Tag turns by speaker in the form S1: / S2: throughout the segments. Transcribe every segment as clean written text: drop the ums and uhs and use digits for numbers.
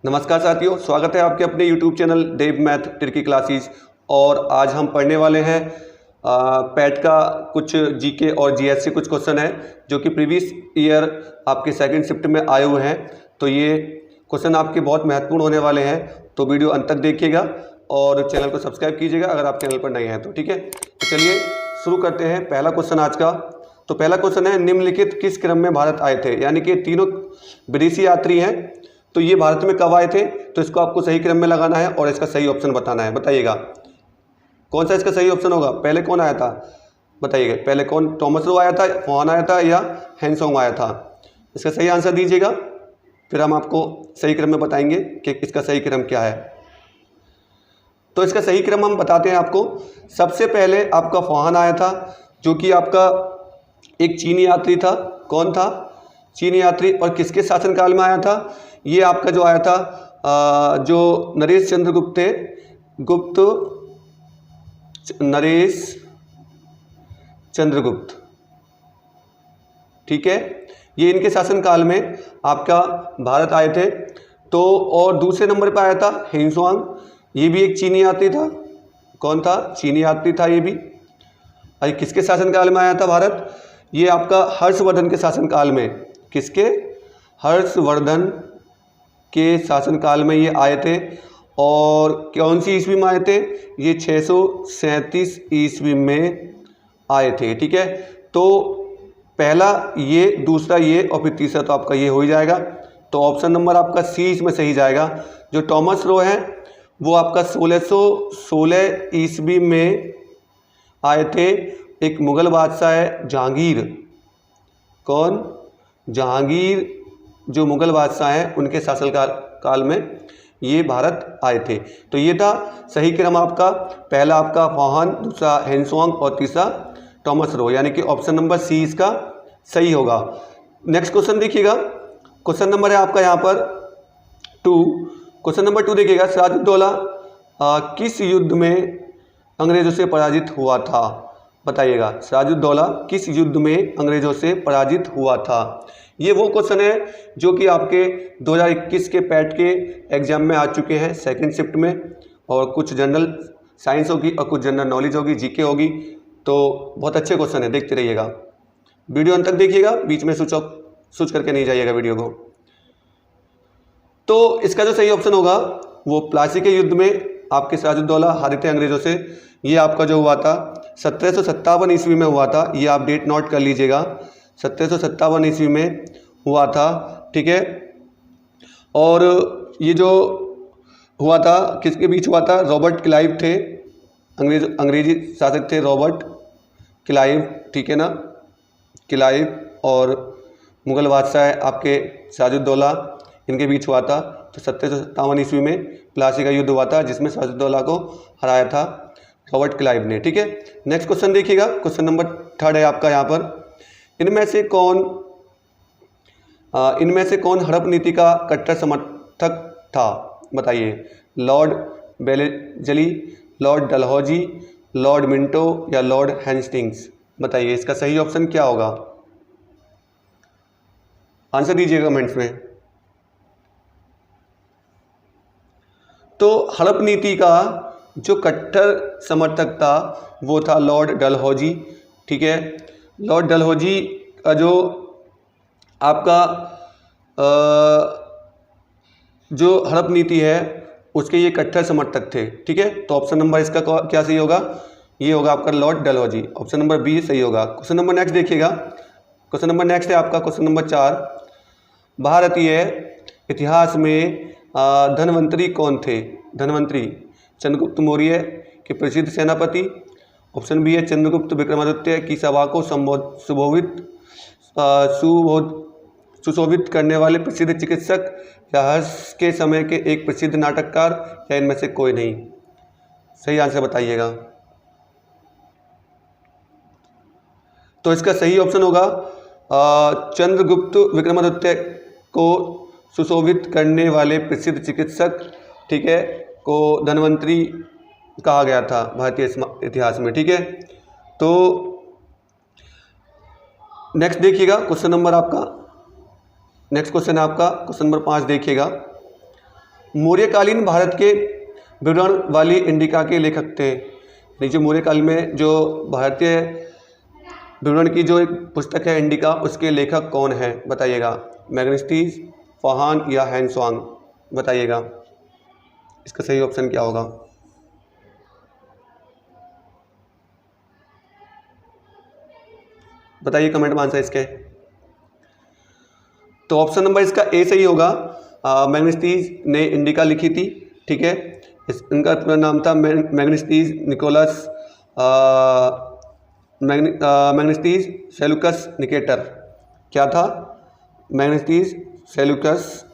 S1: नमस्कार साथियों, स्वागत है आपके अपने YouTube चैनल देव मैथ ट्रिकी क्लासेस। और आज हम पढ़ने वाले हैं पैट का कुछ जीके और जीएस के कुछ क्वेश्चन हैं जो कि प्रीवियस ईयर आपके सेकंड शिफ्ट में आए हुए हैं। तो ये क्वेश्चन आपके बहुत महत्वपूर्ण होने वाले हैं, तो वीडियो अंत तक देखिएगा और चैनल को सब्सक्राइब कीजिएगा अगर आप चैनल पर नए हैं तो। ठीक है, तो चलिए शुरू करते हैं। पहला क्वेश्चन आज का, तो पहला क्वेश्चन है निम्नलिखित किस क्रम में भारत आए थे। यानी कि तीनों विदेशी यात्री हैं, तो ये भारत में कब आए थे, तो इसको आपको सही क्रम में लगाना है और इसका सही ऑप्शन बताना है। बताइएगा कौन सा इसका सही ऑप्शन होगा। पहले कौन आया था बताइएगा, पहले कौन, थॉमस रो आया था, फॉन आया था या हैंसोंग आया था। इसका सही आंसर दीजिएगा, फिर हम आपको सही क्रम में बताएंगे कि इसका सही क्रम क्या है। तो इसका सही क्रम हम बताते हैं आपको। सबसे पहले आपका फॉन आया था, जो कि आपका एक चीनी यात्री था। कौन था? चीनी यात्री। और किसके शासनकाल में आया था? ये आपका जो आया था जो नरेश चंद्रगुप्त थे, नरेश चंद्रगुप्त। ठीक है, ये इनके शासनकाल में आपका भारत आए थे। तो और दूसरे नंबर पर आया था हैंसोंग, ये भी एक चीनी यात्री था। कौन था? चीनी यात्री था ये भी। अरे किसके शासनकाल में आया था भारत? ये आपका हर्षवर्धन के शासनकाल में। किसके? हर्षवर्धन के शासनकाल में ये आए थे। और कौन सी ईस्वी में आए थे? ये 637 ईस्वी में आए थे। ठीक है, तो पहला ये, दूसरा ये और फिर तीसरा तो आपका ये हो ही जाएगा। तो ऑप्शन नंबर आपका सी इसमें सही जाएगा। जो थॉमस रो है वो आपका 1616 ईस्वी में आए थे। एक मुग़ल बादशाह है जहांगीर। कौन? जहांगीर जो मुग़ल बादशाह हैं उनके शासनकाल में ये भारत आए थे। तो ये था सही क्रम आपका। पहला आपका फॉहन, दूसरा हैंसोंग और तीसरा थॉमस रो, यानी कि ऑप्शन नंबर सी इसका सही होगा। नेक्स्ट क्वेश्चन देखिएगा। क्वेश्चन नंबर है आपका यहाँ पर 2। क्वेश्चन नंबर 2 देखिएगा। सिराजुद्दौला किस युद्ध में अंग्रेज़ों से पराजित हुआ था? बताइएगा, सिराजुद्दौला किस युद्ध में अंग्रेज़ों से पराजित हुआ था? ये वो क्वेश्चन है जो कि आपके 2021 के पैट के एग्जाम में आ चुके हैं सेकंड शिफ्ट में। और कुछ जनरल साइंस होगी और कुछ जनरल नॉलेज होगी, जीके होगी। तो बहुत अच्छे क्वेश्चन है, देखते रहिएगा, वीडियो अंत तक देखिएगा, बीच में स्विच करके नहीं जाइएगा वीडियो को। तो इसका जो सही ऑप्शन होगा वो प्लासी के युद्ध में आपके सिराजुद्दौला हारे थे अंग्रेज़ों से। ये आपका जो हुआ था 1757 ईस्वी में हुआ था। ये आप डेट नोट कर लीजिएगा, 1757 ईस्वी में हुआ था। ठीक है, और ये जो हुआ था किसके बीच हुआ था? रॉबर्ट क्लाइव थे, अंग्रेजी शासक थे रॉबर्ट क्लाइव। ठीक है ना, क्लाइव और मुग़ल बादशाह आपके सिराजुद्दौला, इनके बीच हुआ था। तो 1757 ईस्वी में प्लासी का युद्ध हुआ था जिसमें सिराजुद्दौला को हराया था रॉबर्ट क्लाइव ने। ठीक है, नेक्स्ट क्वेश्चन देखिएगा। क्वेश्चन नंबर 3 है आपका यहाँ पर। इनमें से कौन हड़प नीति का कट्टर समर्थक था? बताइए, लॉर्ड बेलेजली, लॉर्ड डलहौजी, लॉर्ड मिंटो या लॉर्ड हेस्टिंग्स। बताइए इसका सही ऑप्शन क्या होगा? आंसर दीजिएगा कमेंट्स में। तो हड़प नीति का जो कट्टर समर्थक था वो था लॉर्ड डलहौजी। ठीक है, लॉर्ड डलहौजी का जो आपका जो हड़प नीति है उसके ये कट्टर समर्थक थे। ठीक है, तो ऑप्शन नंबर इसका क्या सही होगा? ये होगा आपका lord Dalhousie, option number B सही होगा। क्वेश्चन नंबर नेक्स्ट देखिएगा। क्वेश्चन नंबर नेक्स्ट है आपका क्वेश्चन नंबर 4। भारतीय इतिहास में धन्वंतरी कौन थे? धन्वंतरी चंद्रगुप्त मौर्य के प्रसिद्ध सेनापति। ऑप्शन बी है चंद्रगुप्त विक्रमादित्य की सभा को सुशोभित करने वाले प्रसिद्ध चिकित्सक, या हर्ष के समय के एक प्रसिद्ध नाटककार, या इनमें से कोई नहीं। सही आंसर बताइएगा। तो इसका सही ऑप्शन होगा चंद्रगुप्त विक्रमादित्य को सुशोभित करने वाले प्रसिद्ध चिकित्सक, ठीक है, को धन्वंतरी कहा गया था भारतीय इतिहास में। ठीक है, तो नेक्स्ट देखिएगा क्वेश्चन नंबर आपका, नेक्स्ट क्वेश्चन है आपका क्वेश्चन नंबर 5 देखिएगा। मौर्यकालीन भारत के विवरण वाली इंडिका के लेखक थे। जो मौर्यकाल में जो भारतीय विवरण की जो एक पुस्तक है इंडिका, उसके लेखक कौन है बताइएगा। मैग्नेस्टीज, फाहान या हैंसवांग, बताइएगा इसका सही ऑप्शन क्या होगा। बताइए कमेंट में आंसर इसके। तो ऑप्शन नंबर इसका ए सही होगा। मैग्नेस्टीज ने इंडिका लिखी थी, ठीक है। इनका पूरा नाम था मैग्नेस्टीज निकोलस मैग्नेस्टीज सेल्यूकस निकेटर। क्या था? मैग्नेस्टीज सेल्यूकस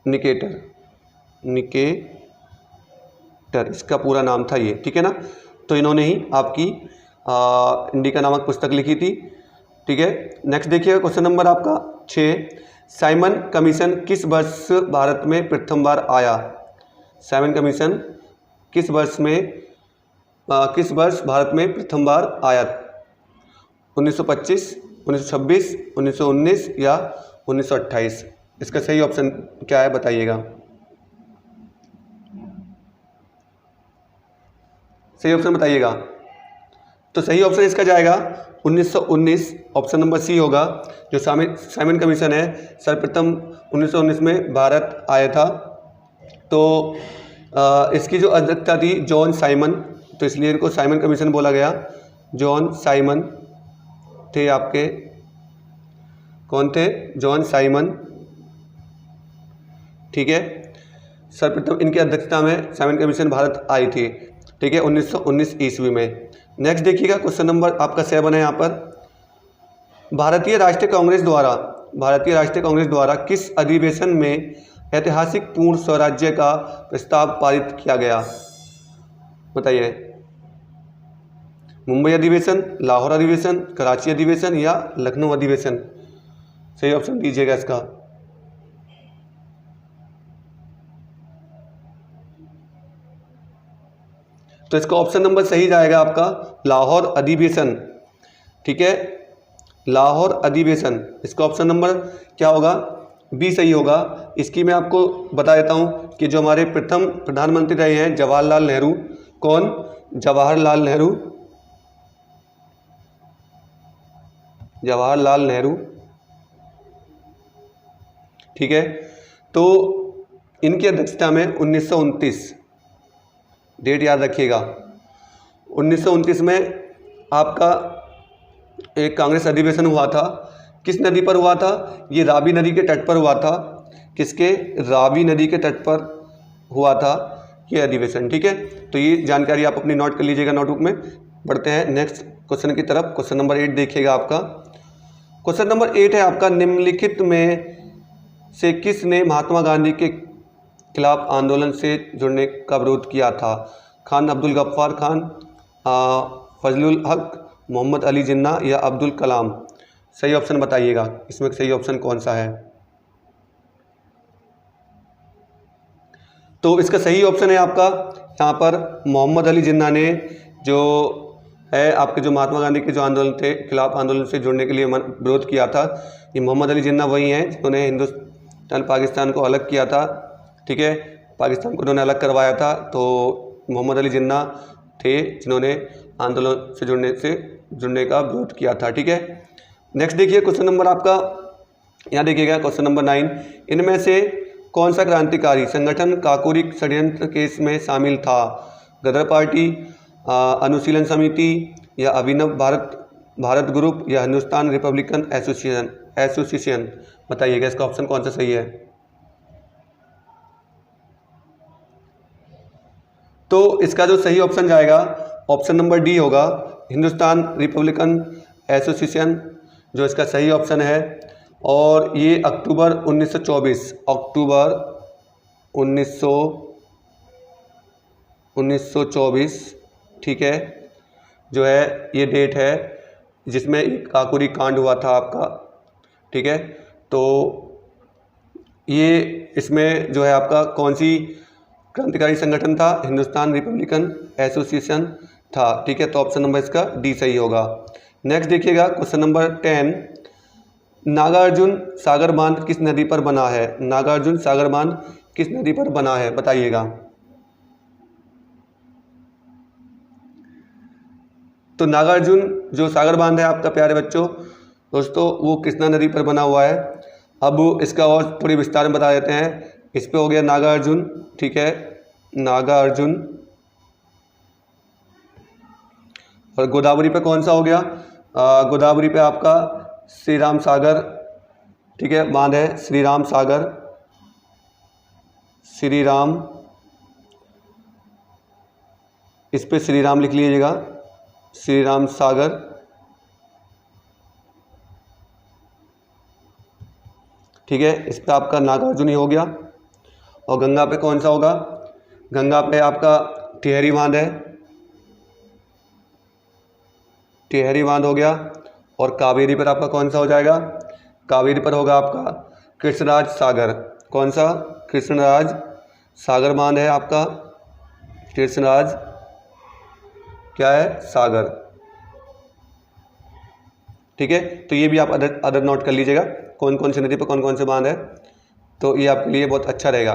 S1: निकेटर इसका पूरा नाम था ये, ठीक है ना। तो इन्होंने ही आपकी इंडिका नामक पुस्तक लिखी थी, ठीक है। नेक्स्ट देखिएगा क्वेश्चन नंबर आपका 6। साइमन कमीशन किस वर्ष भारत में प्रथम बार आया? साइमन कमीशन किस वर्ष भारत में प्रथम बार आया? 1925, 1926, 1919 या 1928? इसका सही ऑप्शन क्या है बताइएगा। सही ऑप्शन बताइएगा। तो सही ऑप्शन इसका जाएगा 1919, ऑप्शन नंबर सी होगा। जो साइमन कमीशन है सर्वप्रथम 1919 में भारत आया था। तो इसकी जो अध्यक्षता थी जॉन साइमन, तो इसलिए इनको साइमन कमीशन बोला गया। जॉन साइमन थे आपके, कौन थे? जॉन साइमन, ठीक है। सर्वप्रथम इनकी अध्यक्षता में साइमन कमीशन भारत आई थी, ठीक है, 1919 ईस्वी में। नेक्स्ट देखिएगा क्वेश्चन नंबर आपका 7 है यहाँ पर। भारतीय राष्ट्रीय कांग्रेस द्वारा किस अधिवेशन में ऐतिहासिक पूर्ण स्वराज्य का प्रस्ताव पारित किया गया? बताइए। मुंबई अधिवेशन, लाहौर अधिवेशन, कराची अधिवेशन या लखनऊ अधिवेशन? सही ऑप्शन दीजिएगा इसका। तो इसका ऑप्शन नंबर सही जाएगा आपका लाहौर अधिवेशन, ठीक है। लाहौर अधिवेशन, इसका ऑप्शन नंबर क्या होगा? बी सही होगा। इसकी मैं आपको बता देता हूँ कि जो हमारे प्रथम प्रधानमंत्री रहे हैं जवाहरलाल नेहरू। कौन? जवाहरलाल नेहरू, ठीक है। तो इनकी अध्यक्षता में 1929, डेट याद रखिएगा, 1929 में आपका एक कांग्रेस अधिवेशन हुआ था। किस नदी पर हुआ था? ये रावी नदी के तट पर हुआ था। किसके? रावी नदी के तट पर हुआ था ये अधिवेशन, ठीक है। तो ये जानकारी आप अपनी नोट कर लीजिएगा नोटबुक में। बढ़ते हैं नेक्स्ट क्वेश्चन की तरफ। क्वेश्चन नंबर 8 देखिएगा आपका। क्वेश्चन नंबर 8 है आपका, निम्नलिखित में से किसने महात्मा गांधी के खिलाफ आंदोलन से जुड़ने का विरोध किया था? खान अब्दुल गफ्फार खान, फजलुल हक, मोहम्मद अली जिन्ना या अब्दुल कलाम? सही ऑप्शन बताइएगा, इसमें सही ऑप्शन कौन सा है। तो इसका सही ऑप्शन है आपका यहाँ पर मोहम्मद अली जिन्ना ने, जो है आपके जो महात्मा गांधी के जो आंदोलन थे खिलाफ आंदोलन से जुड़ने के लिए विरोध किया था। ये मोहम्मद अली जिन्ना वही हैं जिन्होंने हिंदुस्तान पाकिस्तान को अलग किया था, ठीक है। पाकिस्तान को उन्होंने अलग करवाया था। तो मोहम्मद अली जिन्ना थे जिन्होंने आंदोलन से जुड़ने का विरोध किया था, ठीक है। नेक्स्ट देखिए क्वेश्चन नंबर आपका, यहाँ देखिएगा क्वेश्चन नंबर 9। इनमें से कौन सा क्रांतिकारी संगठन काकोरी षड्यंत्र केस में शामिल था? गदर पार्टी, अनुशीलन समिति या अभिनव भारत ग्रुप या हिंदुस्तान रिपब्लिकन एसोसिएशन? बताइएगा इसका ऑप्शन कौन सा सही है। तो इसका जो सही ऑप्शन जाएगा ऑप्शन नंबर डी होगा, हिंदुस्तान रिपब्लिकन एसोसिएशन, जो इसका सही ऑप्शन है। और ये अक्टूबर 1924, ठीक है, जो है ये डेट है जिसमें काकोरी कांड हुआ था आपका, ठीक है। तो ये इसमें जो है आपका कौन सी क्रांतिकारी संगठन था? हिंदुस्तान रिपब्लिकन एसोसिएशन था, ठीक है। तो ऑप्शन नंबर इसका डी सही होगा। नेक्स्ट देखिएगा क्वेश्चन नंबर 10। नागार्जुन सागर बांध किस नदी पर बना है? नागार्जुन सागर बांध किस नदी पर बना है, बताइएगा। तो नागार्जुन जो सागर बांध है आपका प्यारे बच्चों दोस्तों, वो कृष्णा नदी पर बना हुआ है। अब इसका और थोड़ी विस्तार में बता देते हैं। इस पे हो गया नागार्जुन, ठीक है, नागार्जुन। और गोदावरी पे कौन सा हो गया? गोदावरी पे आपका श्री राम सागर, ठीक है, बांध है श्री राम सागर, श्री राम, इस पे श्री राम लिख लीजिएगा, श्री राम सागर। ठीक है, इस पे आपका नागार्जुन ही हो गया। और गंगा पे कौन सा होगा? गंगा पे आपका टिहरी बांध है, टिहरी बांध हो गया। और कावेरी पर आपका कौन सा हो जाएगा? कावेरी पर होगा आपका कृष्णराज सागर। कौन सा? कृष्णराज सागर बांध है आपका, कृष्णराज क्या है? सागर। ठीक है, तो ये भी आप अदर नोट कर लीजिएगा, कौन कौन सी नदी पर कौन कौन से बांध है, तो ये आपके लिए बहुत अच्छा रहेगा।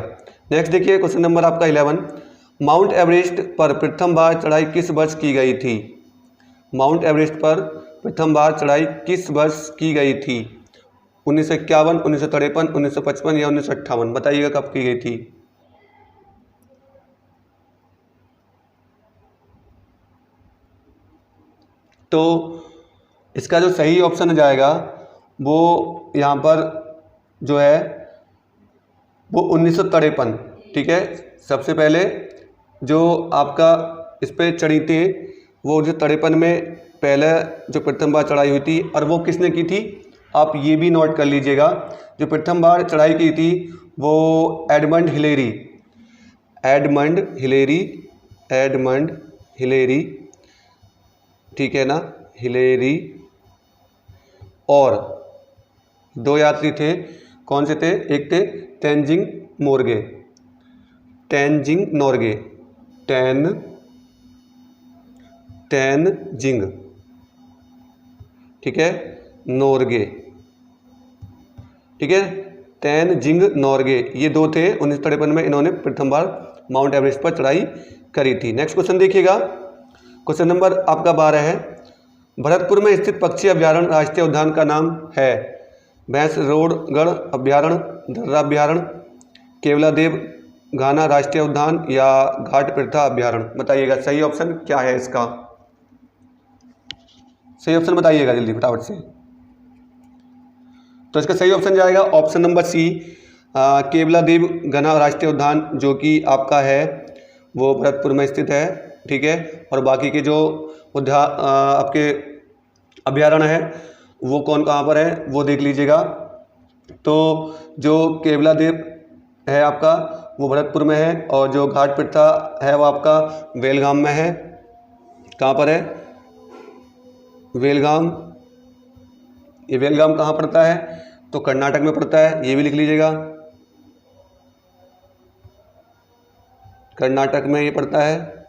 S1: नेक्स्ट देखिए क्वेश्चन नंबर आपका 11, माउंट एवरेस्ट पर प्रथम बार चढ़ाई किस वर्ष की गई थी? माउंट एवरेस्ट पर प्रथम बार चढ़ाई किस वर्ष की गई थी? 1951, 1953, 1955 या 1958, बताइएगा कब की गई थी। तो इसका जो सही ऑप्शन हो जाएगा वो यहाँ पर जो है वो 1953। ठीक है, सबसे पहले जो आपका इस पर चढ़ी थी वो 1953 में पहले जो प्रथम बार चढ़ाई हुई थी। और वो किसने की थी? आप ये भी नोट कर लीजिएगा, जो प्रथम बार चढ़ाई की थी वो Edmund Hillary, Edmund Hillary, Edmund Hillary, ठीक है ना, हिलेरी। और दो यात्री थे, कौन से थे? एक थे तेनजिंग नोर्गे, तेनजिंग नोर्गे, तेनजिंग, ठीक है, नोर्गे, ठीक है, तेनजिंग नोर्गे, ये दो थे। 1953 में इन्होंने प्रथम बार माउंट एवरेस्ट पर चढ़ाई करी थी। नेक्स्ट क्वेश्चन देखिएगा, क्वेश्चन नंबर आपका 12 है, भरतपुर में स्थित पक्षी अभ्यारण्य राष्ट्रीय उद्यान का नाम है? भैंसरोडगढ़ अभ्यारण्य, दर्रा अभ्यारण्य, केवलादेव घाना राष्ट्रीय उद्यान या घाट प्रथा अभ्यारण्य, बताइएगा सही ऑप्शन क्या है इसका। सही ऑप्शन बताइएगा जल्दी फटाफट से। तो इसका सही ऑप्शन जाएगा ऑप्शन नंबर सी, केवलादेव घना राष्ट्रीय उद्यान, जो कि आपका है वो भरतपुर में स्थित है। ठीक है, और बाकी के जो आपके अभ्यारण्य है वो कहाँ पर है वो देख लीजिएगा। तो जो केवलादेव है आपका वो भरतपुर में है, और जो घाट प्रथा है वो आपका बेलगाम में है। कहाँ पर है? बेलगाम। ये बेलगाम कहाँ पड़ता है? तो कर्नाटक में पड़ता है, ये भी लिख लीजिएगा, कर्नाटक में ये पड़ता है।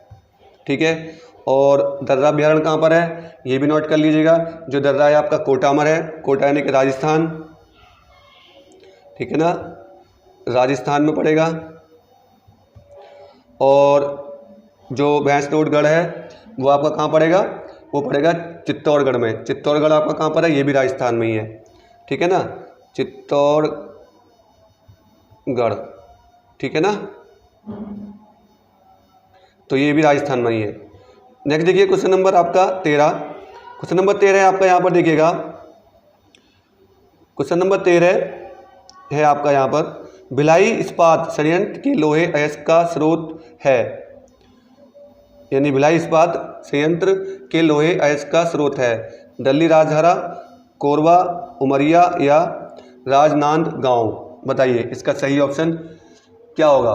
S1: ठीक है, और दर्रा अभ्यारण्य कहाँ पर है ये भी नोट कर लीजिएगा। जो दर्रा है आपका कोटामर है, कोटा यानी कि राजस्थान, ठीक है ना, राजस्थान में पड़ेगा। और जो भैंसरोडगढ़ है वो आपका कहाँ पड़ेगा? वो पड़ेगा चित्तौड़गढ़ में। चित्तौड़गढ़ आपका कहाँ पर है? ये भी राजस्थान में ही है। ठीक है ना, चित्तौड़गढ़, ठीक है ना, तो ये भी राजस्थान में ही है। नेक्स्ट देखिए क्वेश्चन नंबर आपका 13, क्वेश्चन नंबर 13 है आपका, यहाँ पर देखिएगा क्वेश्चन नंबर 13 है आपका यहाँ पर, भिलाई इस्पात संयंत्र के लोहे अयस्क का स्रोत है, यानी भिलाई इस्पात संयंत्र के लोहे अयस्क का स्रोत है। दिल्ली, राजहरा, कोरबा, उमरिया या राजनांदगांव, बताइए इसका सही ऑप्शन क्या होगा।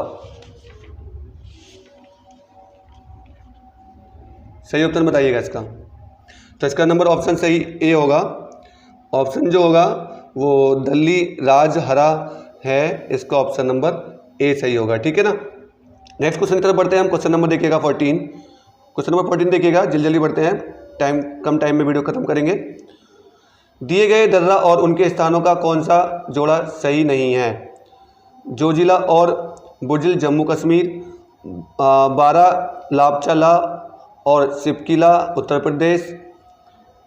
S1: सही ऑप्शन बताइएगा इसका। तो इसका नंबर ऑप्शन सही ए होगा। ऑप्शन जो होगा वो दिल्ली राजहरा है, इसका ऑप्शन नंबर ए सही होगा। ठीक है ना, नेक्स्ट क्वेश्चन की तरफ बढ़ते हैं हम। क्वेश्चन नंबर देखिएगा 14, क्वेश्चन नंबर 14 देखिएगा, जल्दी जल्दी बढ़ते हैं, कम टाइम में वीडियो खत्म करेंगे। दिए गए दर्रा और उनके स्थानों का कौन सा जोड़ा सही नहीं है? जोजिला और बुजिल जम्मू कश्मीर, बारालापचाला और सिपकिला उत्तर प्रदेश,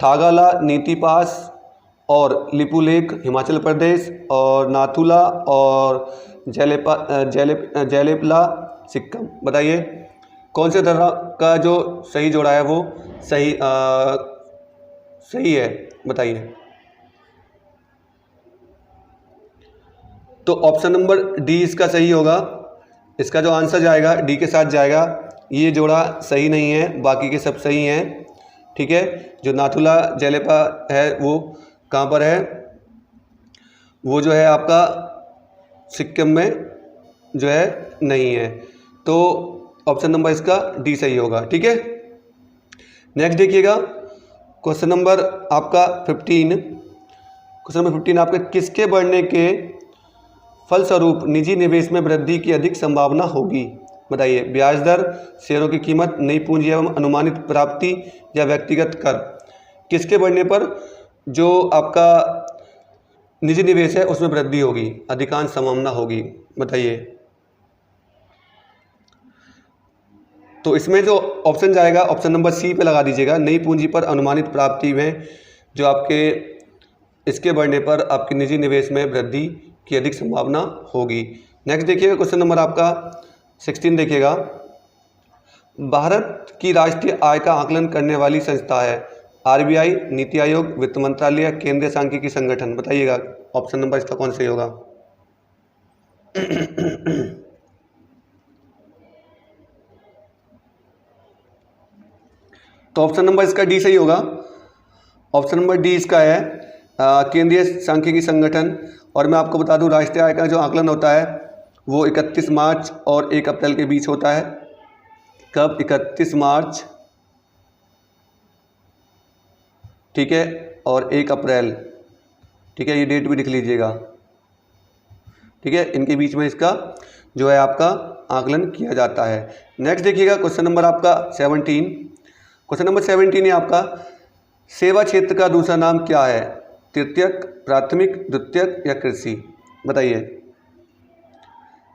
S1: थागाला नीति पास और लिपुलेख हिमाचल प्रदेश, और नाथुला और जैलेपला सिक्किम। बताइए कौन से दर्रा का जो सही जोड़ा है वो सही है, बताइए। तो ऑप्शन नंबर डी इसका सही होगा। इसका जो आंसर जाएगा डी के साथ जाएगा। ये जोड़ा सही नहीं है, बाकी के सब सही हैं। ठीक है, जो नाथुला जैलेपा है वो कहाँ पर है? वो जो है आपका सिक्किम में जो है नहीं है। तो ऑप्शन नंबर इसका डी सही होगा। ठीक है, नेक्स्ट देखिएगा क्वेश्चन नंबर आपका 15। क्वेश्चन नंबर 15 आपके किसके बढ़ने के फलस्वरूप निजी निवेश में वृद्धि की अधिक संभावना होगी? बताइए। ब्याज दर, शेयरों की कीमत, नई पूंजी एवं अनुमानित प्राप्ति, या व्यक्तिगत कर? किसके बढ़ने पर जो आपका निजी निवेश है उसमें वृद्धि होगी, अधिकांश संभावना होगी? बताइए। तो इसमें जो ऑप्शन जाएगा ऑप्शन नंबर सी पे लगा दीजिएगा। नई पूंजी पर अनुमानित प्राप्ति में जो आपके इसके बढ़ने पर आपके निजी निवेश में वृद्धि की अधिक संभावना होगी। नेक्स्ट देखिएगा क्वेश्चन नंबर आपका 16 देखिएगा। भारत की राष्ट्रीय आय का आकलन करने वाली संस्था है? आरबीआई, नीति आयोग, वित्त मंत्रालय, केंद्रीय सांख्यिकी संगठन? बताइएगा ऑप्शन नंबर इसका कौन सही होगा। तो ऑप्शन नंबर इसका डी सही होगा। ऑप्शन नंबर डी इसका है केंद्रीय सांख्यिकी संगठन। और मैं आपको बता दूं राष्ट्रीय आय का जो आकलन होता है वो 31 मार्च और 1 अप्रैल के बीच होता है। कब? 31 मार्च, ठीक है, और 1 अप्रैल। ठीक है, ये डेट भी लिख लीजिएगा। ठीक है, इनके बीच में इसका जो है आपका आकलन किया जाता है। नेक्स्ट देखिएगा क्वेश्चन नंबर आपका 17। क्वेश्चन नंबर 17 है आपका सेवा क्षेत्र का दूसरा नाम क्या है? तृतीयक, प्राथमिक, द्वितीयक या कृषि? बताइए।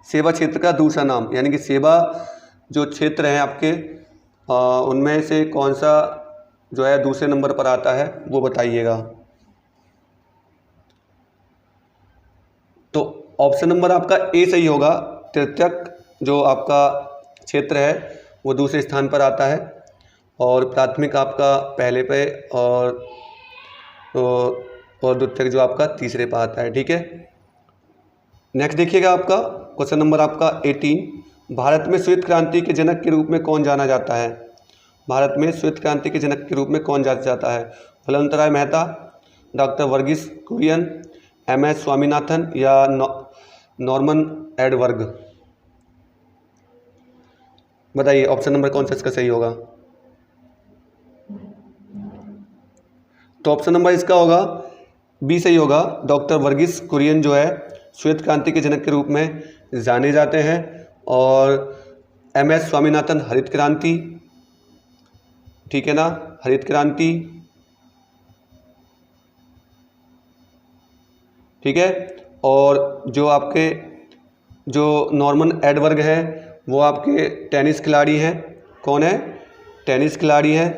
S1: सेवा क्षेत्र का दूसरा नाम यानी कि सेवा जो क्षेत्र हैं आपके उनमें से कौन सा जो है दूसरे नंबर पर आता है वो बताइएगा। तो ऑप्शन नंबर आपका ए सही होगा। तृतीयक जो आपका क्षेत्र है वो दूसरे स्थान पर आता है और प्राथमिक आपका पहले पे और द्वितीयक जो आपका तीसरे पर आता है। ठीक है, नेक्स्ट देखिएगा आपका क्वेश्चन नंबर आपका 18। भारत में श्वेत क्रांति के जनक के रूप में कौन जाना जाता है? भारत में श्वेत क्रांति के जनक के रूप में कौन जाना जाता है? बलवंतराय मेहता, डॉक्टर वर्गीस कुरियन, MS स्वामीनाथन या नॉर्मन एडवर्ग? बताइए ऑप्शन नंबर कौन सा इसका सही होगा। तो ऑप्शन नंबर इसका होगा बी सही होगा। डॉक्टर वर्गीस कुरियन जो है श्वेत क्रांति के जनक के रूप में जाने जाते हैं और MS स्वामीनाथन हरित क्रांति, ठीक है ना, हरित क्रांति, ठीक है। और जो आपके जो नॉर्मन एडवर्ग है वो आपके टेनिस खिलाड़ी हैं। कौन है? टेनिस खिलाड़ी है।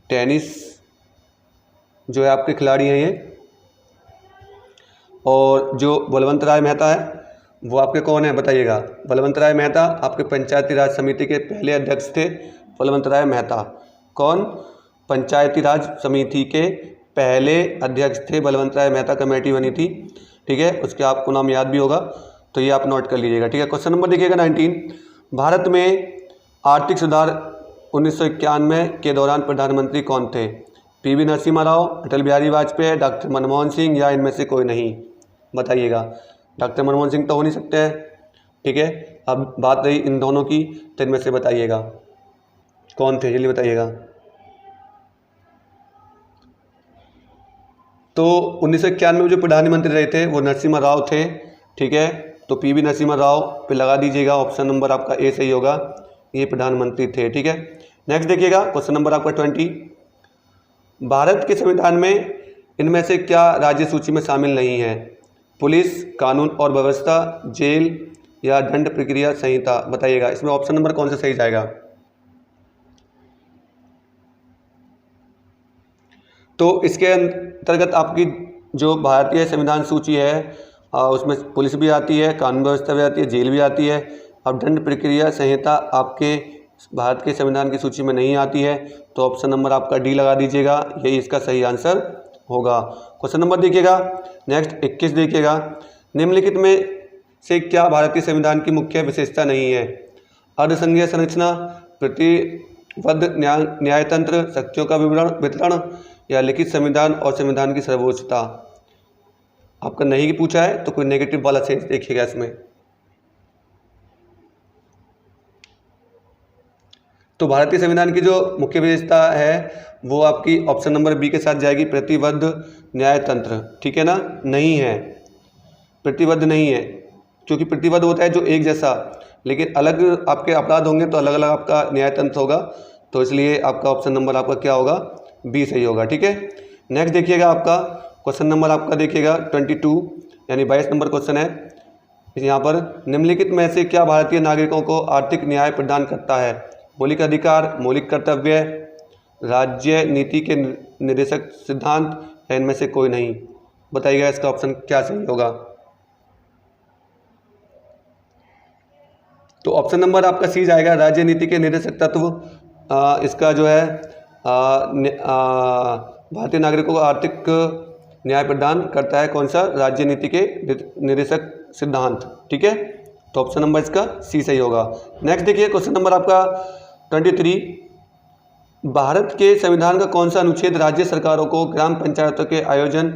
S1: टेनिस जो है आपके खिलाड़ी हैं ये। और जो बलवंतराय मेहता है वो आपके कौन है बताइएगा। बलवंतराय मेहता आपके पंचायती राज समिति के पहले अध्यक्ष थे। बलवंतराय मेहता कौन? पंचायती राज समिति के पहले अध्यक्ष थे। बलवंतराय मेहता कमेटी बनी थी, ठीक है, उसके आपको नाम याद भी होगा तो ये आप नोट कर लीजिएगा। ठीक है, क्वेश्चन नंबर देखिएगा 19। भारत में आर्थिक सुधार 1991 के दौरान प्रधानमंत्री कौन थे? PV नरसिम्हा राव, अटल बिहारी वाजपेयी, डॉक्टर मनमोहन सिंह या इनमें से कोई नहीं? बताइएगा। डॉक्टर मनमोहन सिंह तो हो नहीं सकते हैं, ठीक है। अब बात रही इन दोनों की तो इनमें से बताइएगा कौन थे, जल्दी बताइएगा। तो 1991 में जो प्रधानमंत्री रहे थे वो नरसिम्हा राव थे, ठीक है। तो PV नरसिम्हा राव पे लगा दीजिएगा। ऑप्शन नंबर आपका ए सही होगा, ये प्रधानमंत्री थे, ठीक है। नेक्स्ट देखिएगा क्वेश्चन नंबर आपका 20। भारत के संविधान में इनमें से क्या राज्य सूची में शामिल नहीं है? पुलिस, कानून और व्यवस्था, जेल या दंड प्रक्रिया संहिता? बताइएगा, इसमें ऑप्शन नंबर कौन सा सही जाएगा? तो इसके अंतर्गत आपकी जो भारतीय संविधान सूची है उसमें पुलिस भी आती है, कानून व्यवस्था भी आती है, जेल भी आती है। अब दंड प्रक्रिया संहिता आपके भारत के संविधान की सूची में नहीं आती है, तो ऑप्शन नंबर आपका डी लगा दीजिएगा, यही इसका सही आंसर होगा। क्वेश्चन नंबर देखिएगा, नेक्स्ट 21 देखिएगा। निम्नलिखित में से क्या भारतीय संविधान की मुख्य विशेषता नहीं है? अर्धसंघीय संरचना, प्रतिबद्ध न्यायतंत्र, शक्तियों का वितरण या लिखित संविधान और संविधान की सर्वोच्चता? आपका नहीं की पूछा है तो कोई नेगेटिव वाला सेंस देखिएगा इसमें। तो भारतीय संविधान की जो मुख्य विशेषता है वो आपकी ऑप्शन नंबर बी के साथ जाएगी, प्रतिबद्ध न्यायतंत्र। ठीक है ना? नहीं है, प्रतिबद्ध नहीं है, क्योंकि प्रतिबद्ध होता है जो एक जैसा, लेकिन अलग आपके अपराध होंगे तो अलग अलग आपका न्यायतंत्र होगा, तो इसलिए आपका ऑप्शन नंबर आपका क्या होगा? बी सही होगा। ठीक है, नेक्स्ट देखिएगा, आपका क्वेश्चन नंबर आपका देखिएगा 22 यानी 22 नंबर क्वेश्चन है। यहाँ पर निम्नलिखित में से क्या भारतीय नागरिकों को आर्थिक न्याय प्रदान करता है? मौलिक अधिकार, मौलिक कर्तव्य, राज्य नीति के निर्देशक सिद्धांत या इनमें से कोई नहीं? बताइएगा इसका ऑप्शन क्या सही होगा? तो ऑप्शन नंबर आपका सी जाएगा, राज्य नीति के निर्देशक तत्व। इसका जो है भारतीय नागरिकों को आर्थिक न्याय प्रदान करता है कौन सा? राज्य नीति के निर्देशक सिद्धांत। ठीक है, तो ऑप्शन नंबर इसका सी सही होगा। नेक्स्ट देखिए, क्वेश्चन नंबर आपका 23, भारत के संविधान का कौन सा अनुच्छेद राज्य सरकारों को ग्राम पंचायतों के आयोजन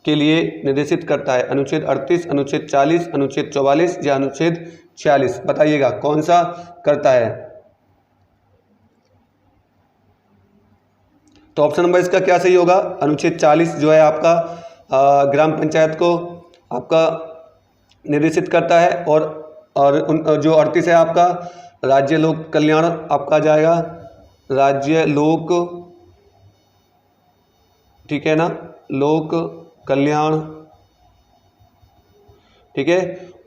S1: के लिए निर्देशित करता है? अनुच्छेद 38, अनुच्छेद 40, अनुच्छेद 44 या अनुच्छेद 46? बताइएगा कौन सा करता है? तो ऑप्शन नंबर इसका क्या सही होगा? अनुच्छेद 40 जो है आपका ग्राम पंचायत को आपका निर्देशित करता है, और जो 38 है आपका राज्य लोक कल्याण आपका जाएगा, राज्य लोक, ठीक है ना, लोक कल्याण। ठीक है,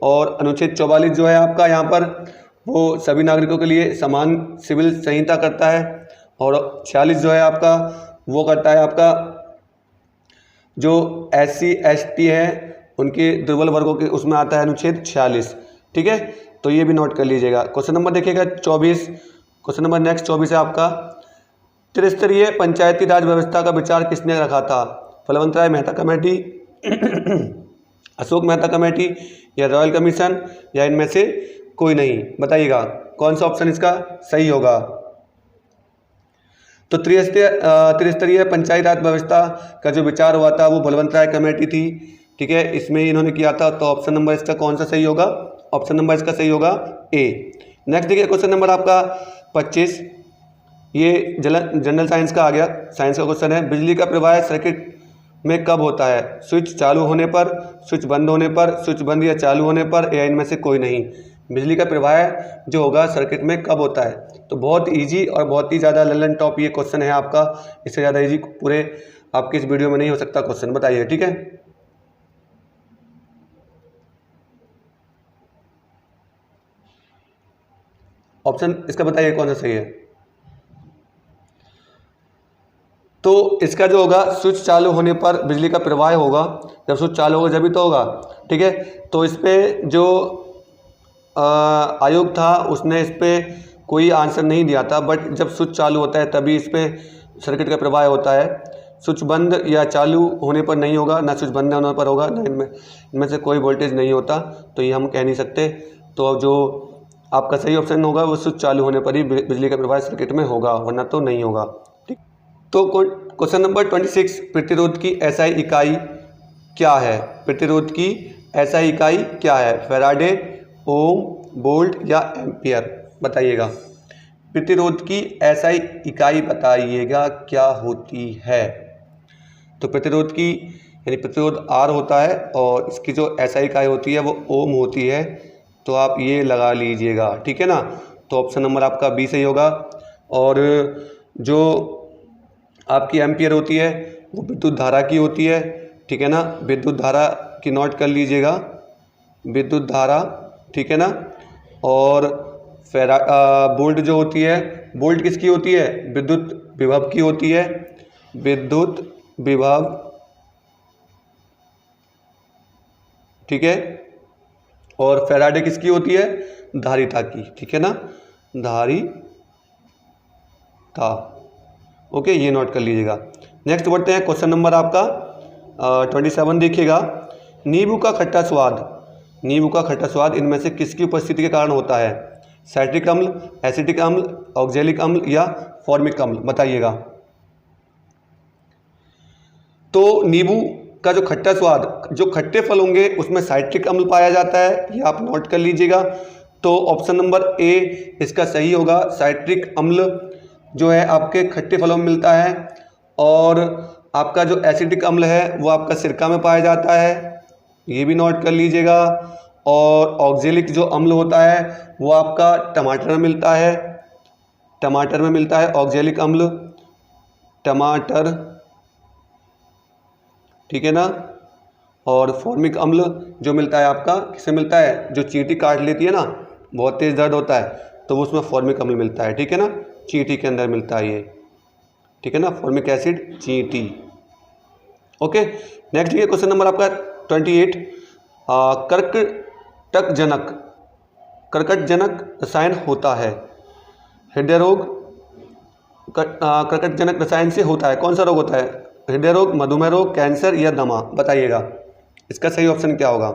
S1: और अनुच्छेद 44 जो है आपका यहाँ पर वो सभी नागरिकों के लिए समान सिविल संहिता करता है, और 46 जो है आपका वो करता है आपका जो SC ST है उनके दुर्बल वर्गों के, उसमें आता है अनुच्छेद 46। ठीक है, तो ये भी नोट कर लीजिएगा। क्वेश्चन नंबर देखिएगा 24, क्वेश्चन नंबर नेक्स्ट 24 है आपका, त्रिस्तरीय पंचायती राज व्यवस्था का विचार किसने रखा था? बलवंत राय मेहता कमेटी, अशोक मेहता कमेटी या रॉयल कमीशन या इनमें से कोई नहीं? बताइएगा कौन सा ऑप्शन इसका सही होगा? तो त्रिस्तरीय पंचायत राज व्यवस्था का जो विचार हुआ था वो बलवंत राय कमेटी थी। ठीक है, इसमें इन्होंने किया था, तो ऑप्शन नंबर इसका कौन सा सही होगा? ऑप्शन नंबर इसका सही होगा ए। नेक्स्ट देखिए, क्वेश्चन नंबर आपका 25, ये जनरल साइंस का आ गया, साइंस का क्वेश्चन है। बिजली का प्रवाह सर्किट में कब होता है? स्विच चालू होने पर, स्विच बंद होने पर, स्विच बंद या चालू होने पर, या इनमें से कोई नहीं? बिजली का प्रवाह जो होगा सर्किट में कब होता है? तो बहुत इजी और बहुत ही ज़्यादा ललन टॉप ये क्वेश्चन है आपका, इससे ज़्यादा इजी पूरे आपके इस वीडियो में नहीं हो सकता क्वेश्चन। बताइए, ठीक है। ऑप्शन इसका बताइए कौन सा सही है? तो इसका जो होगा स्विच चालू होने पर बिजली का प्रवाह होगा, जब स्विच चालू होगा जब ही तो होगा। ठीक है, तो इस पर जो आयोग था उसने इस पर कोई आंसर नहीं दिया था, बट जब स्विच चालू होता है तभी इस पर सर्किट का प्रवाह होता है। स्विच बंद या चालू होने पर नहीं होगा, ना स्विच बंद होने पर होगा, ना इनमें से कोई वोल्टेज नहीं होता, तो ये हम कह नहीं सकते। तो जो आपका सही ऑप्शन होगा वो स्विच चालू होने पर ही बिजली का प्रवाह सर्किट में होगा, वरना तो नहीं होगा। ठीक, तो क्वेश्चन नंबर 26, प्रतिरोध की SI इकाई क्या है? प्रतिरोध की SI इकाई क्या है? फैराडे, ओम, वोल्ट या एम्पियर? बताइएगा। प्रतिरोध की SI इकाई बताइएगा क्या होती है? तो प्रतिरोध की यानी प्रतिरोध R होता है और इसकी जो SI इकाई होती है वो ओम होती है, तो आप ये लगा लीजिएगा। ठीक है ना, तो ऑप्शन नंबर आपका बी सही होगा। और जो आपकी एम्पियर होती है वो विद्युत धारा की होती है, ठीक है ना। विद्युत धारा की नोट कर लीजिएगा, विद्युत धारा, ठीक है ना। और वोल्ट जो होती है, वोल्ट किसकी होती है, विद्युत विभव की होती है, विद्युत विभव, ठीक है। और फैराडे किसकी होती है, धारिता की, ठीक है ना, धारिता। ओके, ये नोट कर लीजिएगा। नेक्स्ट बढ़ते हैं क्वेश्चन नंबर आपका 27 देखिएगा। नींबू का खट्टा स्वाद, नींबू का खट्टा स्वाद इनमें से किसकी उपस्थिति के कारण होता है, साइट्रिक अम्ल, एसिटिक अम्ल, ऑक्जेलिक अम्ल या फॉर्मिक अम्ल, बताइएगा। तो नींबू का जो खट्टा स्वाद, जो खट्टे फल होंगे उसमें साइट्रिक अम्ल पाया जाता है, ये आप नोट कर लीजिएगा। तो ऑप्शन नंबर ए इसका सही होगा। साइट्रिक अम्ल जो है आपके खट्टे फलों में मिलता है, और आपका जो एसिडिक अम्ल है वो आपका सिरका में पाया जाता है, ये भी नोट कर लीजिएगा। और ऑक्जेलिक जो अम्ल होता है वो आपका टमाटर में मिलता है, टमाटर में मिलता है ऑक्जेलिक अम्ल, टमाटर, ठीक है ना। और फॉर्मिक अम्ल जो मिलता है आपका किससे मिलता है, जो चींटी काट लेती है ना, बहुत तेज़ दर्द होता है तो वो उसमें फॉर्मिक अम्ल मिलता है, ठीक है ना, चींटी के अंदर मिलता है ये, ठीक है ना, फॉर्मिक एसिड, चींटी। ओके, नेक्स्ट ये क्वेश्चन नंबर आपका 28। कर्कटजनक रसायन होता है, हृदय रोग कर्कटजनक रसायन से होता है, कौन सा रोग होता है, हृदय रोग, मधुमेह रोग, कैंसर या दमा, बताइएगा। इसका सही ऑप्शन क्या होगा।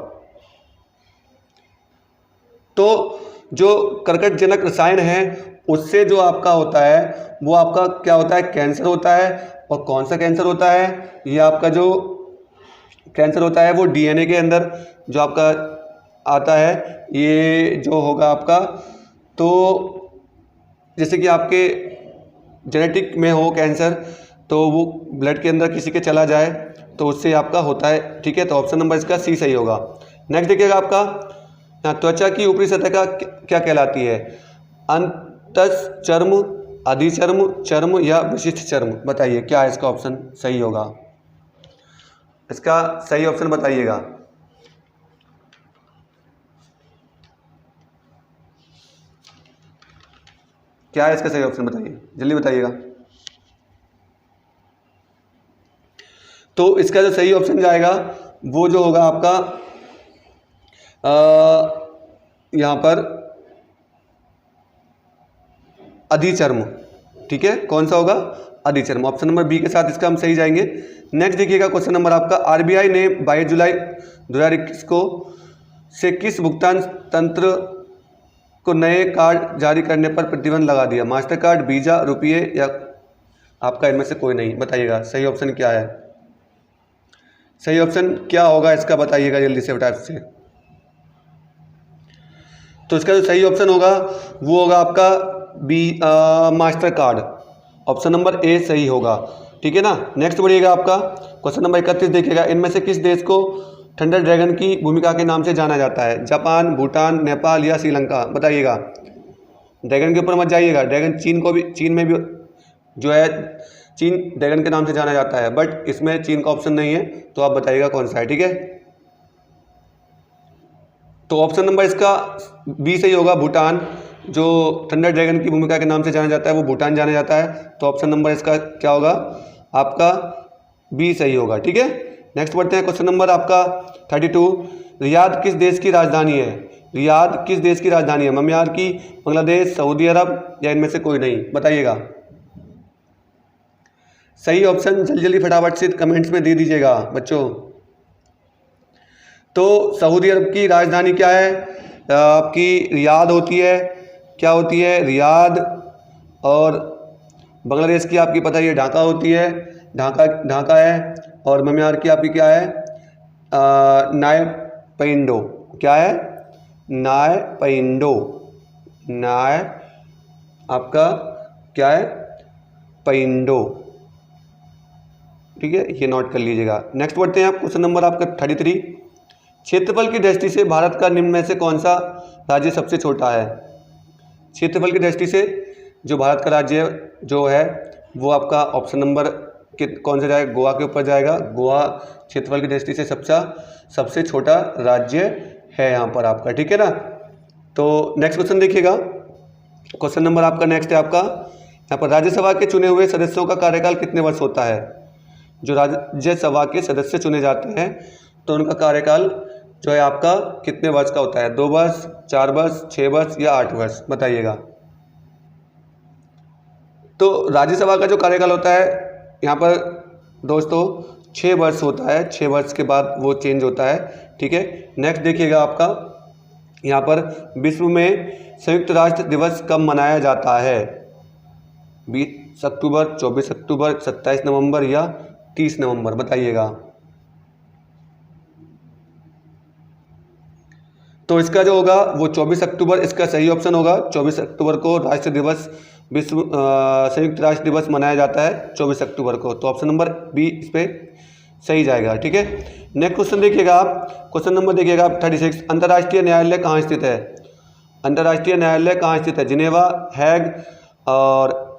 S1: तो जो कर्कटजनक रसायन है उससे जो आपका होता है वो आपका क्या होता है, कैंसर होता है। और कौन सा कैंसर होता है, ये आपका जो कैंसर होता है वो डीएनए के अंदर जो आपका आता है, ये जो होगा आपका, तो जैसे कि आपके जेनेटिक में हो कैंसर तो वो ब्लड के अंदर किसी के चला जाए तो उससे आपका होता है, ठीक है। तो ऑप्शन नंबर इसका सी सही होगा। नेक्स्ट देखिएगा आपका त्वचा की ऊपरी सतह का क्या कहलाती है, अंतस चर्म, अधिचर्म, चर्म या विशिष्ट चर्म, बताइए क्या है इसका ऑप्शन सही होगा। इसका सही ऑप्शन बताइएगा। क्या है इसका सही ऑप्शन, बताइए जल्दी बताइएगा। तो इसका जो सही ऑप्शन जाएगा वो जो होगा आपका यहाँ पर अधिचर्म, ठीक है, कौन सा होगा, अधिचर्म। ऑप्शन नंबर बी के साथ इसका हम सही जाएंगे। नेक्स्ट देखिएगा क्वेश्चन नंबर आपका, आरबीआई ने 22 जुलाई 2021 को से किस भुगतान तंत्र को नए कार्ड जारी करने पर प्रतिबंध लगा दिया, मास्टर कार्ड, वीजा, रुपये या आपका इनमें से कोई नहीं, बताइएगा सही ऑप्शन क्या है। सही ऑप्शन क्या होगा इसका बताइएगा जल्दी से फटाफट से। तो इसका जो सही ऑप्शन होगा वो होगा आपका B, Mastercard, option number A सही होगा, ठीक है ना। नेक्स्ट बढ़िएगा आपका क्वेश्चन नंबर 31 देखिएगा, इनमें से किस देश को थंडर ड्रैगन की भूमिका के नाम से जाना जाता है, जापान, भूटान, नेपाल या श्रीलंका, बताइएगा। ड्रैगन के ऊपर मत जाइएगा, ड्रैगन चीन को भी, चीन में भी जो है चीन ड्रैगन के नाम से जाना जाता है, बट इसमें चीन का ऑप्शन नहीं है, तो आप बताइएगा कौन सा है, ठीक है। तो ऑप्शन नंबर इसका बी सही होगा, भूटान, जो थंडर ड्रैगन की भूमिका के नाम से जाना जाता है वो भूटान जाना जाता है। तो ऑप्शन नंबर इसका क्या होगा, आपका बी सही होगा, ठीक है। नेक्स्ट बढ़ते हैं क्वेश्चन नंबर आपका 32, रियाद किस देश की राजधानी है, रियाद किस देश की राजधानी है, म्यांमार की, बांग्लादेश, सऊदी अरब या इनमें से कोई नहीं, बताइएगा। सही ऑप्शन जल्दी जल्दी फटाफट से कमेंट्स में दे दीजिएगा बच्चों। तो सऊदी अरब की राजधानी क्या है, आपकी रियाद होती है, क्या होती है, रियाद। और बांग्लादेश की आपकी पता है ढाका होती है, ढाका है। और म्यांमार की आपकी क्या है, नायपिंडो, क्या है, नायपिंडो, नाय आपका क्या है, पिंडो, ठीक है, ये नोट कर लीजिएगा। नेक्स्ट बढ़ते हैं आप क्वेश्चन नंबर आपका 33, क्षेत्रफल की दृष्टि से भारत का निम्न में से कौन सा राज्य सबसे छोटा है, क्षेत्रफल की दृष्टि से जो भारत का राज्य जो है वो आपका ऑप्शन नंबर कौन सा जाएगा, गोवा के ऊपर जाएगा। गोवा क्षेत्रफल की दृष्टि से सबसे छोटा राज्य है यहाँ पर आपका, ठीक है ना। तो नेक्स्ट क्वेश्चन देखिएगा, क्वेश्चन नंबर आपका नेक्स्ट है आपका यहाँ पर, राज्यसभा के चुने हुए सदस्यों का कार्यकाल कितने वर्ष होता है। जो राज्यसभा के सदस्य चुने जाते हैं तो उनका कार्यकाल जो है आपका कितने वर्ष का होता है, 2 वर्ष, 4 वर्ष, 6 वर्ष या 8 वर्ष, बताइएगा। तो राज्यसभा का जो कार्यकाल होता है यहाँ पर दोस्तों 6 वर्ष होता है, 6 वर्ष के बाद वो चेंज होता है, ठीक है। नेक्स्ट देखिएगा आपका यहाँ पर, विश्व में संयुक्त राष्ट्र दिवस कब मनाया जाता है, 20 अक्टूबर, 24 अक्टूबर, 27 नवंबर या 30 नवंबर, बताइएगा। तो इसका जो होगा वो 24 अक्टूबर इसका सही ऑप्शन होगा। 24 अक्टूबर को राष्ट्र दिवस, विश्व संयुक्त राष्ट्र दिवस मनाया जाता है 24 अक्टूबर को, तो ऑप्शन नंबर बी इस पर सही जाएगा, ठीक है। नेक्स्ट क्वेश्चन देखिएगा आप, क्वेश्चन नंबर देखिएगा आप 36, अंतर्राष्ट्रीय न्यायालय कहाँ स्थित है। अंतर्राष्ट्रीय न्यायालय कहाँ स्थित है, जिनेवा, हैग और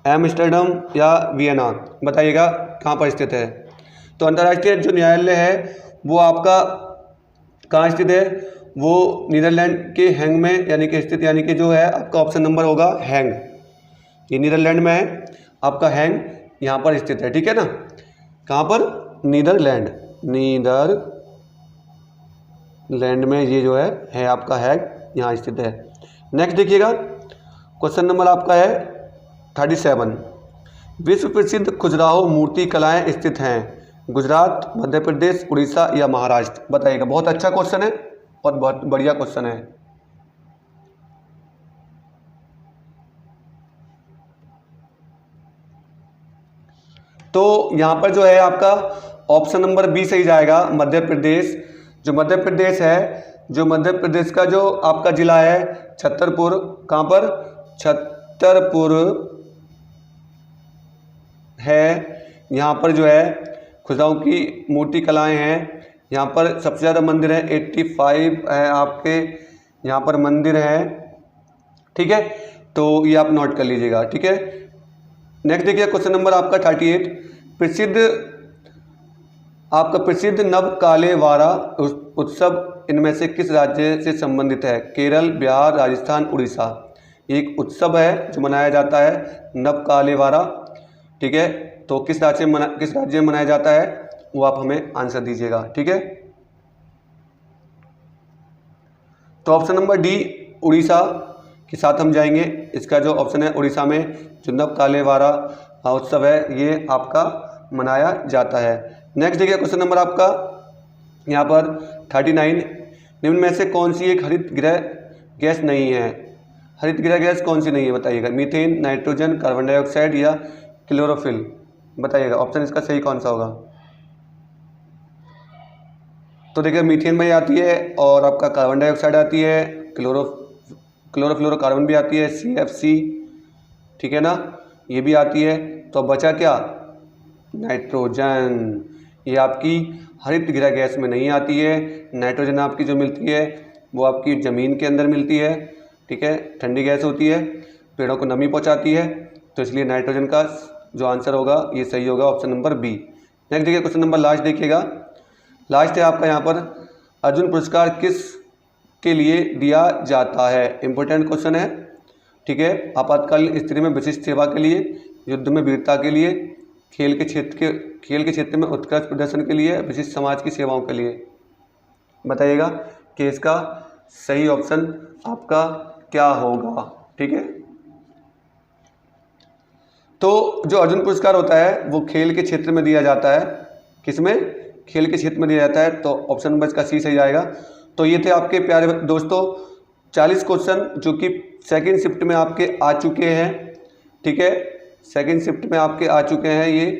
S1: एम्स्टर्डम या वियना, बताइएगा कहाँ पर स्थित है। तो अंतर्राष्ट्रीय जो न्यायालय है वो आपका कहाँ स्थित है, वो नीदरलैंड के हैंग में यानी कि स्थित, यानी कि जो है आपका ऑप्शन नंबर होगा हैंग, ये नीदरलैंड में है आपका, हैंग यहाँ पर स्थित है, ठीक है ना। कहाँ पर, नीदरलैंड में ये जो है आपका हैग यहाँ स्थित है। नेक्स्ट देखिएगा, क्वेश्चन नंबर आपका है 37, विश्व प्रसिद्ध खजुराहो मूर्ति कलाएँ स्थित हैं, गुजरात, मध्य प्रदेश, उड़ीसा या महाराष्ट्र, बताइएगा। बहुत अच्छा क्वेश्चन है और बहुत बढ़िया क्वेश्चन है। तो यहाँ पर जो है आपका ऑप्शन नंबर बी सही जाएगा, मध्य प्रदेश। जो मध्य प्रदेश है, जो मध्य प्रदेश का जो आपका जिला है छतरपुर, कहाँ पर, छतरपुर है, यहाँ पर जो है खजुराहो की मूर्ति कलाएँ हैं। यहाँ पर सबसे ज़्यादा मंदिर है, 85 है आपके यहाँ पर मंदिर है, ठीक है। तो ये आप नोट कर लीजिएगा, ठीक है। नेक्स्ट देखिए क्वेश्चन नंबर आपका 38, प्रसिद्ध नवकालेवारा उत्सव इनमें से किस राज्य से संबंधित है, केरल, बिहार, राजस्थान, उड़ीसा। एक उत्सव है जो मनाया जाता है नवकालेवारा, ठीक है। तो किस राज्य में मनाया जाता है वो आप हमें आंसर दीजिएगा, ठीक है। तो ऑप्शन नंबर डी उड़ीसा के साथ हम जाएंगे। इसका जो ऑप्शन है उड़ीसा में जो नवकालेवारा उत्सव है ये आपका मनाया जाता है। नेक्स्ट देखिए क्वेश्चन नंबर आपका यहाँ पर 39, निम्न में से कौन सी एक हरित गृह गैस नहीं है। हरित गृह गैस कौन सी नहीं है बताइएगा, मीथेन, नाइट्रोजन, कार्बन डाइऑक्साइड या क्लोरोफिल, बताइएगा ऑप्शन इसका सही कौन सा होगा। तो देखिए मीथेन में आती है और आपका कार्बन डाइऑक्साइड आती है, क्लोरोफ्लोरोकार्बन भी आती है, CFC, ठीक है ना, ये भी आती है। तो बचा क्या, नाइट्रोजन, ये आपकी हरित गृह गैस में नहीं आती है। नाइट्रोजन आपकी जो मिलती है वो आपकी ज़मीन के अंदर मिलती है, ठीक है, ठंडी गैस होती है, पेड़ों को नमी पहुंचाती है, तो इसलिए नाइट्रोजन का जो आंसर होगा ये सही होगा, ऑप्शन नंबर बी। नेक्स्ट देखिए क्वेश्चन नंबर लास्ट देखिएगा, लास्ट है आपका यहाँ पर अर्जुन पुरस्कार किस के लिए दिया जाता है। इंपॉर्टेंट क्वेश्चन है, ठीक है। आपातकालीन स्थिति में विशिष्ट सेवा के लिए, युद्ध में वीरता के लिए, खेल के क्षेत्र में उत्कृष्ट प्रदर्शन के लिए, विशिष्ट समाज की सेवाओं के लिए, बताइएगा कि इसका सही ऑप्शन आपका क्या होगा, ठीक है। तो जो अर्जुन पुरस्कार होता है वो खेल के क्षेत्र में दिया जाता है, किसमें, खेल के क्षेत्र में दिया जाता है, तो ऑप्शन नंबर इसका सी सही आएगा। तो ये थे आपके प्यारे दोस्तों 40 क्वेश्चन जो कि सेकंड शिफ्ट में आपके आ चुके हैं, ठीक है, सेकंड शिफ्ट में आपके आ चुके हैं ये।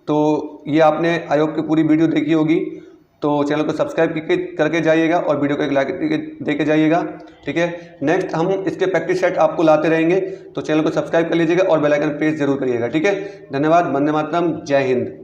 S1: तो ये आपने आयोग की पूरी वीडियो देखी होगी, तो चैनल को सब्सक्राइब करके जाइएगा और वीडियो को एक लाइक दे के जाइएगा, ठीक है। नेक्स्ट हम इसके प्रैक्टिस सेट आपको लाते रहेंगे, तो चैनल को सब्सक्राइब कर लीजिएगा और बेल आइकन प्रेस जरूर करिएगा, ठीक है। धन्यवाद, वंदे मातरम, जय हिंद।